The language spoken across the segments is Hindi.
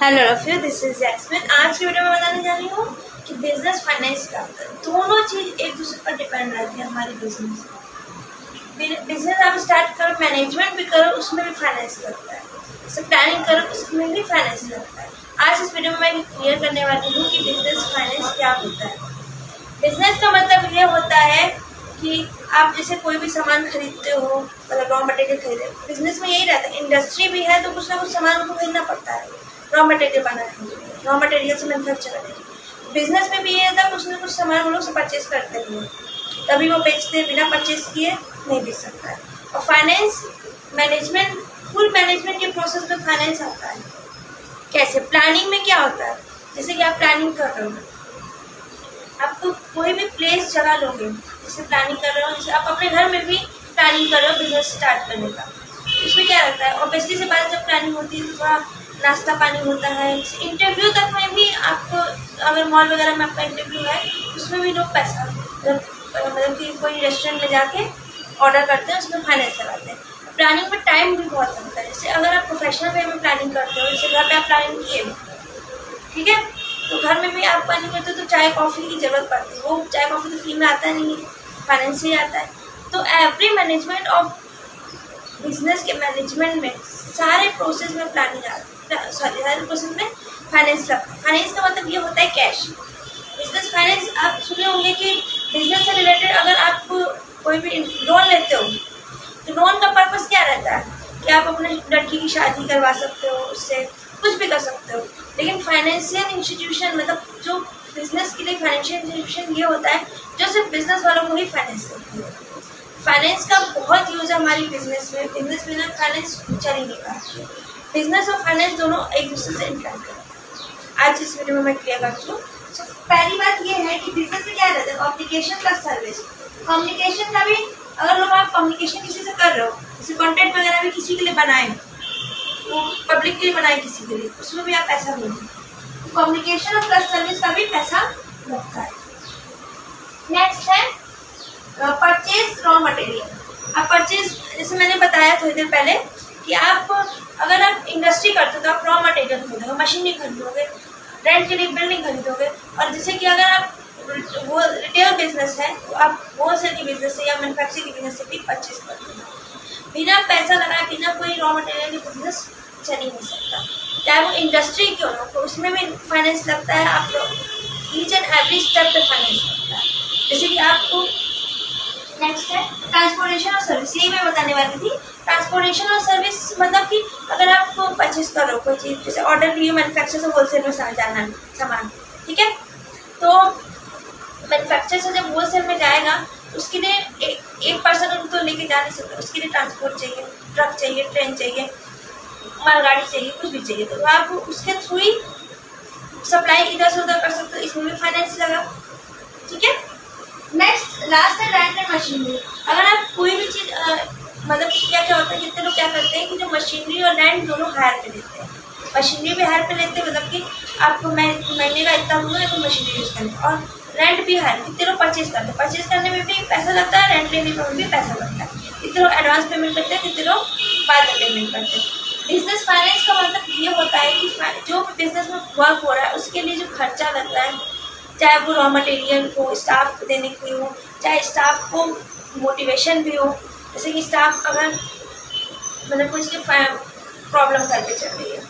हेलो रफियो, दिस इज जैस्मिन। आज की वीडियो में बताने जा रही हूँ कि बिजनेस फाइनेंस क्या होता है। दोनों चीज़ एक दूसरे पर डिपेंड रहती है। हमारी बिजनेस आप स्टार्ट करो, मैनेजमेंट भी करो, उसमें भी फाइनेंस लगता है। जैसे प्लानिंग करो, उसमें भी फाइनेंस लगता है। आज इस वीडियो में मैं क्लियर करने वाली हूँ कि बिजनेस फाइनेंस क्या होता है। बिजनेस का मतलब ये होता है कि आप जैसे कोई भी सामान खरीदते हो, मतलब रॉ मटेरियल खरीदे। बिजनेस में यही रहता है, इंडस्ट्री भी है तो कुछ ना कुछ सामान उनको खरीदना पड़ता है रॉ मटेरियल बनाने के लिए, रॉ मटेरियल से मैन्युफैक्चर करने के लिए। बिजनेस में भी ये होता है, कुछ ना कुछ सामान वो लोग से परचेज करते हैं, तभी वो बेचते हैं। बिना परचेज किए नहीं बेच सकता है। और फाइनेंस मैनेजमेंट, फुल मैनेजमेंट के प्रोसेस में फाइनेंस आता है। कैसे? प्लानिंग में क्या होता है, जैसे कि आप प्लानिंग कर रहे हो, आपको कोई भी प्लेस जगह लोगे, जैसे प्लानिंग कर रहे हो, जैसे आप अपने घर में भी प्लानिंग कर रहे हो बिजनेस स्टार्ट करने का, इसमें क्या लगता है? ऑब्वियसली से बात, जब प्लानिंग होती है तो थोड़ा नाश्ता पानी होता है। इंटरव्यू तक में भी आपको, अगर मॉल वगैरह में आपका इंटरव्यू है, उसमें भी लोग पैसा मतलब कि कोई रेस्टोरेंट में जाके ऑर्डर करते हैं, उसमें फाइनेंस लगाते हैं। प्लानिंग में टाइम भी बहुत लगता है। जैसे अगर आप प्रोफेशनल वे में प्लानिंग करते हो, जैसे घर पे आप प्लानिंग किए, ठीक है, तो घर में भी आप प्लानिंग करते हो तो चाय कॉफ़ी की ज़रूरत पड़ती है। वो चाय कॉफ़ी तो फ्री में आता नहीं है, फाइनेंस से आता है। तो एवरी मैनेजमेंट ऑफ बिजनेस के मैनेजमेंट में सारे प्रोसेस में प्लानिंग आती है, सारे प्रोसेस में फाइनेंस लगता है। फाइनेंस का मतलब ये होता है कैश। बिजनेस फाइनेंस आप सुने होंगे कि बिजनेस से रिलेटेड अगर आप कोई भी लोन लेते हो तो लोन का पर्पस क्या रहता है कि आप अपने लड़की की शादी करवा सकते हो, उससे कुछ भी कर सकते हो। लेकिन फाइनेंशियल इंस्टीट्यूशन, मतलब जो बिजनेस के लिए फाइनेंशियल इंस्टीट्यूशन ये होता है जो सिर्फ बिजनेस वालों को ही फाइनेंस देती है। फाइनेंस का बहुत यूज है हमारी बिजनेस में। बिजनेस बिना फाइनेंस चल ही नहीं पाती। बिजनेस और फाइनेंस दोनों एक दूसरे से इंटरेक्ट करते हैं। आज इस वीडियो में मैं क्लियर करती हूँ। तो पहली बात ये है कि बिजनेस में क्या रहता है, कम्युनिकेशन प्लस सर्विस। कम्युनिकेशन का भी, अगर लोग आप कम्युनिकेशन किसी से कर रहे हो, जैसे कॉन्टेंट वगैरह भी किसी के लिए बनाए, वो पब्लिक के लिए बनाए किसी के लिए, उसमें भी आप पैसा दोगे। कम्युनिकेशन और प्लस सर्विस का भी पैसा लगता है। नेक्स्ट है परचेज रॉ मटेरियल। आप परचेज, जैसे मैंने बताया थोड़ी देर पहले कि आप अगर आप इंडस्ट्री करते हो तो आप रॉ मटेरियल खरीदोगे, मशीनरी खरीदोगे, रेंट के लिए बिल्डिंग खरीदोगे। और जैसे कि अगर आप वो रिटेल बिजनेस है तो आप होलसेल की बिजनेस से या मैन्युफैक्चरिंग की बिजनेस से भी परचेज करते हो। बिना पैसा लगाए, बिना कोई रॉ मटेरियल की बिजनेस चल ही नहीं सकता, चाहे वो इंडस्ट्री क्यों हो, तो उसमें भी फाइनेंस लगता है। आप ईच एंड एवरी स्टेप पे फाइनेंस लगता है। जैसे कि आपको नेक्स्ट है ट्रांसपोर्टेशन और सर्विस। यही मैं बताने वाली थी। ट्रांसपोर्टेशन और सर्विस मतलब कि अगर आप परचेज करो कोई चीज़, जैसे ऑर्डर लिए मैन्युफैक्चर से होलसेल में जाना सामान, ठीक है, तो मैन्युफैक्चर से जब होलसेल में जाएगा उसके लिए एक पर्सन उनको लेके जा नहीं सकते, उसके लिए ट्रांसपोर्ट चाहिए, ट्रक चाहिए, ट्रेन चाहिए, मालगाड़ी चाहिए, कुछ भी चाहिए। तो आप उसके थ्रू ही सप्लाई इधर से उधर कर सकते हो, इसमें भी फाइनेंस लगा, ठीक है। नेक्स्ट लास्ट है रेंट एंड मशीनरी। अगर आप कोई भी चीज़ मतलब क्या क्या होता है, कितने लोग क्या करते हैं कि जो मशीनरी और रेंट दोनों हायर पे लेते हैं। मशीनरी भी हायर पे लेते हैं, मतलब कि आपको महीने का इतना दूंगा तो मशीनरी यूज़ करें, और रेंट भी हायर। कितने लोग परचेज करते हैं, परचेज करने में भी पैसा लगता है, रेंट लेने में भी पैसा लगता है। कितने लोग एडवांस पेमेंट करते हैं, कितने लोग बाद में पेमेंट करते हैं। बिजनेस फाइनेंस का मतलब ये होता है कि जो भी बिजनेस में वर्क हो रहा है उसके लिए जो खर्चा लगता है, चाहे वो रॉ मटेरियल को स्टाफ देने के लिए हो, चाहे स्टाफ को मोटिवेशन भी हो। जैसे कि स्टाफ अगर मतलब कोई उसकी प्रॉब्लम घर पे चल रही है,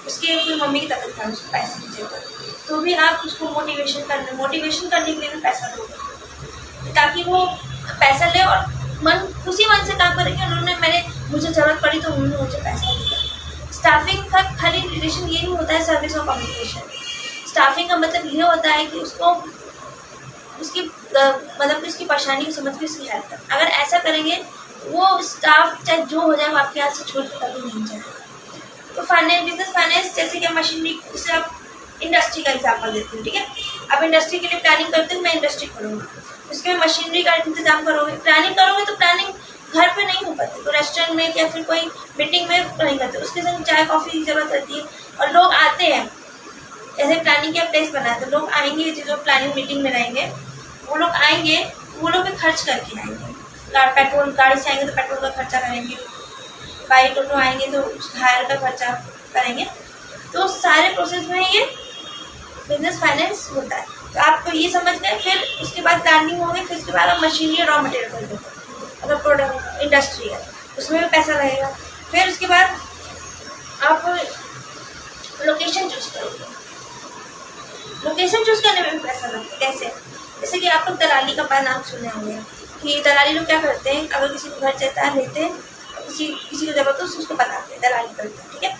उसकी कोई मम्मी की तबीयत खराब, उसको पैसे की जरूरत, तो भी आप उसको मोटिवेशन करने के लिए भी पैसा दोगे, ताकि वो पैसा ले और उसी मन से काम करेंगे। उन्होंने मुझे ज़रूरत पड़ी तो उन्होंने मुझे पैसा दिया। स्टाफिंग का खाली रिलेशन ये नहीं होता है सर्विस और कम्युनिकेशन। स्टाफिंग का मतलब ये होता है कि उसको उसकी मतलब कि उसकी परेशानी को समझ के उसकी हेल्प कर। अगर ऐसा करेंगे वो स्टाफ चाहे जो हो जाए वो आपके हाथ से छोड़ के कभी नहीं जाएगा। तो बिजनेस फाइनेंस, जैसे कि मशीनरी, जैसे आप इंडस्ट्री का एग्जाम्पल देते हैं, ठीक है, आप इंडस्ट्री के लिए प्लानिंग करते हो, मैं इंडस्ट्री करूँगा, उसके में मशीनरी का इंतजाम करोगे, प्लानिंग करोगे, तो प्लानिंग घर पे नहीं हो पाती, तो रेस्टोरेंट में या फिर कोई मीटिंग में नहीं करते, उसके संग चाय कॉफ़ी की ज़रूरत रहती है। और लोग आते हैं, जैसे प्लानिंग का प्लेस बना है तो लोग आएंगे, जो प्लानिंग मीटिंग में रहेंगे वो लोग आएंगे, वो लोग भी खर्च करके आएंगे। पेट्रोल, गाड़ी से आएंगे तो पेट्रोल का खर्चा करेंगे, बाइक ऑटो आएंगे तो हायर का खर्चा करेंगे। तो सारे प्रोसेस में ये बिजनेस फाइनेंस होता है। तो आपको ये समझ गए। फिर उसके बाद प्लानिंग होगी, फिर उसके बाद आप मशीनरी रॉ मटेरियल खरीदोगे, अगर प्रोडक्ट इंडस्ट्री है उसमें भी पैसा लगेगा। फिर उसके बाद आप लोकेशन चूज करोगे, लोकेशन चूज करने में भी पैसा लगता है। कैसे? जैसे कि आप लोग दलाली का नाम सुने होंगे कि दलाली लोग क्या करते हैं, अगर किसी को घर चाहता है लेते हैं, किसी को जरूरत हो उसको बताते हैं, दलाली करते हैं, ठीक है।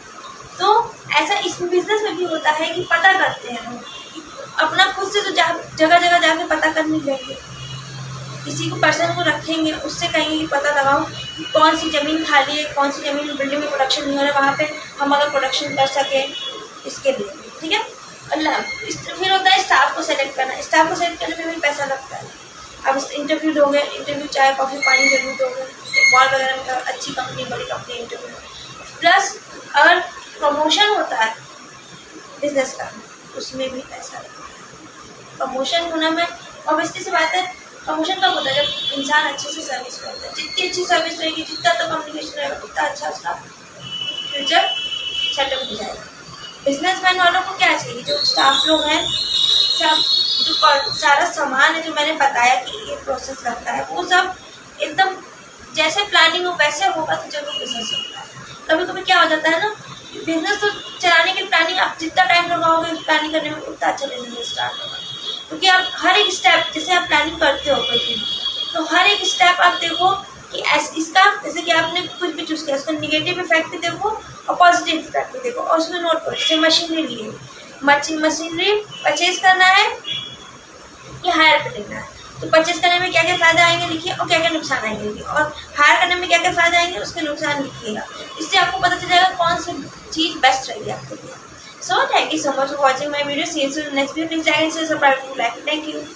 तो ऐसा इस बिजनेस में भी होता है कि पता करते हैं हम, अपना खुद से तो जगह जगह जाके पता कर नहीं लेंगे, किसी को पर्सन को रखेंगे, उससे कहेंगे कि पता लगाओ कि कौन सी ज़मीन खाली है, कौन सी ज़मीन बिल्डिंग में प्रोडक्शन नहीं हो रहा है, वहाँ पे हम अगर प्रोडक्शन कर सकें इसके लिए, ठीक है। फिर होता है स्टाफ को सेलेक्ट करना। स्टाफ को सेलेक्ट करने में भी पैसा लगता है। अब इंटरव्यू दोगे, इंटरव्यू चाय कॉफ़ी पानी जरूर दोगे, मॉल वगैरह में अच्छी कंपनी बड़ी कंपनी इंटरव्यू। प्लस अगर प्रमोशन होता है बिजनेस का, उसमें भी पैसा लगता है। प्रमोशन होना में ऑब्वियसली सी बात है, प्रमोशन कब होता है? जब इंसान अच्छे से सर्विस करता है। जितनी अच्छी सर्विस रहेगी, जितना तो कम्युनिकेशन रहेगा, उतना अच्छा उसका फ्यूचर सेटअप हो जाएगा। बिजनेसमैन वालों को क्या चाहिए? जो स्टाफ लोग हैं, सब जो सारा सामान है जो मैंने बताया कि ये प्रोसेस लगता है, वो सब एकदम जैसे प्लानिंग हो वैसे होगा तो जरूर बिजनेस होता है। कभी कभी क्या हो जाता है ना, बिजनेस तो चलाने की प्लानिंग आप जितना टाइम लगाओगे प्लानिंग करने में, उतना अच्छा बिजनेस स्टार्ट होगा। क्योंकि आप हर एक स्टेप, जैसे आप प्लानिंग करते हो कोई चीज़, तो हर एक स्टेप आप देखो कि इसका, जैसे कि आपने कुछ भी चूज़ किया, उसका निगेटिव इफेक्ट भी देखो और पॉजिटिव इफेक्ट भी देखो, और उसमें नोट करो। जैसे मशीनरी लिए, मशीनरी परचेज करना है या हायर पे लेना है, तो परचेज करने में क्या क्या फ़ायदा आएंगे लिखिए, और क्या क्या नुकसान आएंगे, और हायर करने में क्या क्या फ़ायदा आएंगे उसके नुकसान लिखिएगा। इससे आपको पता चल जाएगा कौन सी चीज़ बेस्ट रहेगी आपके लिए। So thank you so much for watching my video. See you soon in the next video. Please like and subscribe to like. Thank you.